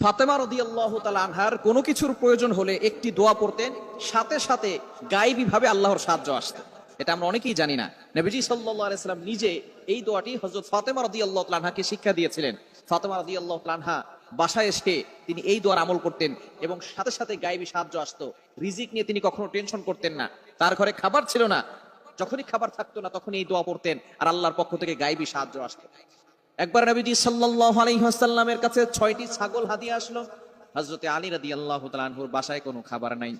ফাতেমা রাদিয়াল্লাহু তাআলা আনহার কোনো কিছুর প্রয়োজন হলে একটি দোয়া পড়তেন, সাথে সাথে গায়েবী ভাবে আল্লাহর সাহায্য আসতো। এটা আমরা অনেকেই জানি না। নবীজি সাল্লাল্লাহু আলাইহি সাল্লাম নিজে এই দোয়াটি হযরত ফাতেমা রাদিয়াল্লাহু তাআলা আনহাকে শিক্ষা দিয়েছিলেন। ফাতেমা রাদিয়াল্লাহু তাআলা আনহা বাসায় এসে তিনি এই দোয়ার আমল করতেন এবং সাথে সাথে গায়েবী সাহায্য আসতো। রিজিক নিয়ে তিনি কখনো টেনশন করতেন না। তার ঘরে খাবার ছিল না, যখনই খাবার থাকতো না তখন এই দোয়া পড়তেন আর আল্লাহর পক্ষ থেকে গায়েবী সাহায্য আসতো। একবার নবীজি সাল্লাল্লাহু আলাইহি ওয়াসাল্লামের কাছে 6টি ছাগল হাদিয়া আসলো। হযরতে আলী রাদিয়াল্লাহু তাআলা আনহুর বাসায় কোনো খাবার নাই।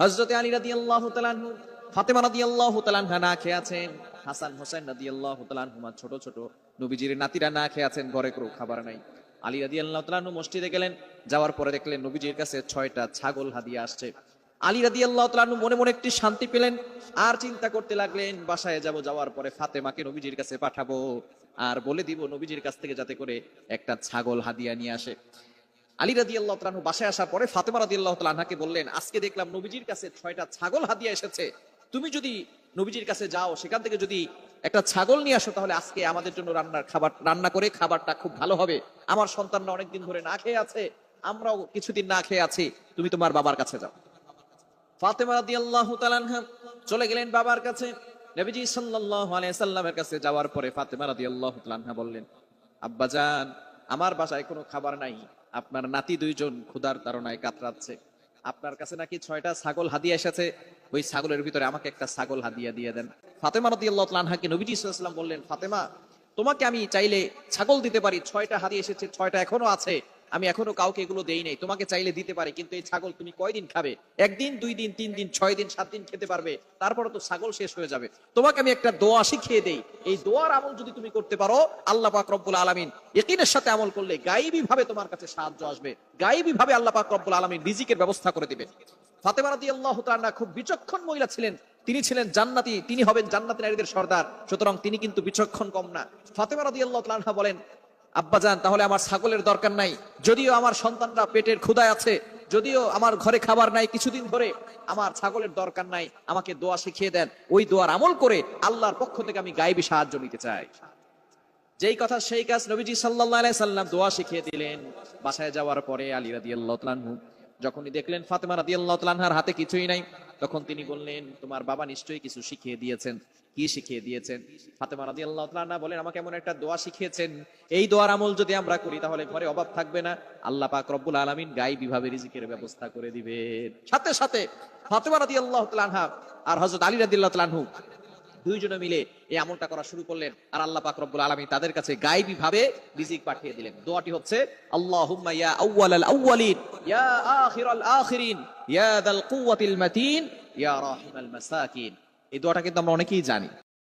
হযরতে আলী রাদিয়াল্লাহু তাআলা আনহু, ফাতেমা রাদিয়াল্লাহু তাআলা আনহা না খেয়ে আছেন, হাসান হোসেন রাদিয়াল্লাহু তাআলা আনহুমা ছোট ছোট নবীজির নাতিরা না খেয়ে আছেন, ঘরে কোনো খাবার নাই। আলী রাদিয়াল্লাহু তাআলা আনহু মসজিদে গেলেন, যাওয়ার পরে দেখলেন নবীজির কাছে 6টা ছাগল হাদিয়া আসছে। আলী রাদিয়াল্লাহু তাআলা আনহু মনে মনে একটি শান্তি পেলেন, আর চিন্তা করতে লাগলেন বাসায় যাওয়ার পরে ফাতেমাকে নবীজির কাছে পাঠাবো আর বলে দিব নবীজির কাছ থেকে যাতে করে একটা ছাগল হাদিয়া নিয়ে আসে। আলী রাদিয়াল্লাহু তাআলা আনহু বাসায় আসার পরে ফাতেমা রাদিয়াল্লাহু তাআলা আনহাকে বললেন, আজকে দেখলাম নবীজির কাছে 6টা ছাগল হাদিয়া এসেছে, তুমি যদি নবীজির কাছে যাও সেখান থেকে যদি একটা ছাগল নিয়ে আসো তাহলে আজকে আমাদের জন্য রান্না করে খাবারটা খুব ভালো হবে। আমার সন্তানরা অনেকদিন ধরে না খেয়ে আছে, আমরাও কিছুদিন না খেয়ে আছি, তুমি তোমার বাবার কাছে যাও। ফাতেমা রাদিয়াল্লাহু তাআলা আনহা চলে গেলেন বাবার কাছে। নবীজি সাল্লাল্লাহু আলাইহি সাল্লামের কাছে যাওয়ার পরে ফাতেমা রাদিয়াল্লাহু তাআলা আনহা বললেন, আব্বাজান, আমার বাসায় কোনো খাবার নাই, আপনার নাতি দুইজন ক্ষুধার তাড়নায় কাতরাচ্ছে, আপনার কাছে নাকি 6টা ছাগল হাদিয়া এসেছে, ওই ছাগলের ভিতরে আমাকে একটা ছাগল হাদিয়া দিয়ে দেন। ফাতেমা রাদিয়াল্লাহু তাআলা আনহাকে নবীজি সাল্লাল্লাহু আলাইহি ওয়াসাল্লাম বললেন, ফাতেমা, তোমাকে আমি চাইলে ছাগল দিতে পারি, 6টা হাদিয়া এসেছে, 6টা এখনো আছে, আমি এখনো কাউকে এগুলো দেই নাই, তোমাকে চাইলে দিতে পারি, কিন্তু এই ছাগল তুমি কয়দিন খাবে? 1 দিন, 2 দিন, 3 দিন, 6 দিন, 7 দিন খেতে পারবে, তারপরে তো ছাগল শেষ হয়ে যাবে। তোমাকে আমি একটা দোয়া শিখিয়ে দেই, এই দোয়ার আমল যদি তুমি করতে পারো, আল্লাহ পাক রব্বুল আলামিন ইয়াকিনের সাথে আমল করলে গায়েবী ভাবে তোমার কাছে সাহায্য আসবে, গায়েবী ভাবে আল্লাহ পাক রব্বুল আলামিন রিজিকের ব্যবস্থা করে দিবেন। ফাতেমা রাদিয়াল্লাহু তাআলা খুব বিচক্ষণ মহিলা ছিলেন, তিনি ছিলেন জান্নাতি, তিনি হবেন জান্নাতি নারীদের সর্দার, সুতরাং তিনি কিন্তু বিচক্ষণ কম না। ফাতেমা রাদিয়াল্লাহু তাআলা বলেন, আব্বাজান, তাহলে আমার ছাগলের দরকার নাই, যদিও আমার সন্তানরা পেটের ক্ষুধায় আছে, যদিও আমার ঘরে খাবার নাই কিছুদিন ধরে, আমার ছাগলের দরকার নাই, আমাকে দোয়া শিখিয়ে দেন, ওই দোয়ার আমল করে আল্লাহর পক্ষ থেকে আমি গায়েবী সাহায্য নিতে চাই। যেই কথা সেই কাজ, নবীজি সাল্লাল্লাহু আলাইহি সাল্লাম দোয়া শিখিয়ে দিলেন। বাসায় যাওয়ার পরে আলী রাদিয়াল্লাহু তাআলা আনহু যখনই দেখলেন ফাতেমা রাদিয়াল্লাহু তাআলা আনহার হাতে কিছুই নাই, তখন তিনি বললেন, তোমার বাবা নিশ্চয়ই কিছু শিখিয়ে দিয়েছেন। কি শিখিয়ে দিয়েছেন? ফাতেমা রাদিয়াল্লাহু তাআলা আনহা বলেন, আমাকে এমন একটা দোয়া শিখিয়েছেন, এই দোয়ার আমল যদি আমরা করি তাহলে ঘরে অভাব থাকবে না, আল্লাহ পাক রব্বুল আলামিন গায়েবী ভাবে রিজিকের ব্যবস্থা করে দিবেন। সাথে সাথে ফাতেমা রাদিয়াল্লাহু তাআলা আনহা আর হযরত আলী রাদিয়াল্লাহু তাআলা আনহু দুইজনে মিলে এই আমলটা করা শুরু করলেন, আর আল্লাহ পাক রব্বুল আলামিন তাদের কাছে গায়েবী ভাবে রিজিক পাঠিয়ে দিলেন। দোয়াটি হচ্ছে, আল্লাহুম্মা ইয়া আউওয়ালাল আউওয়ালিন, ইয়া আখিরাল আখিরিন, ইয়া যাল কুওয়াতিল মাতিন, ইয়া রাহিমাল মাসাকিন। এই দোয়াটা কিন্তু আমরা অনেকেই জানি।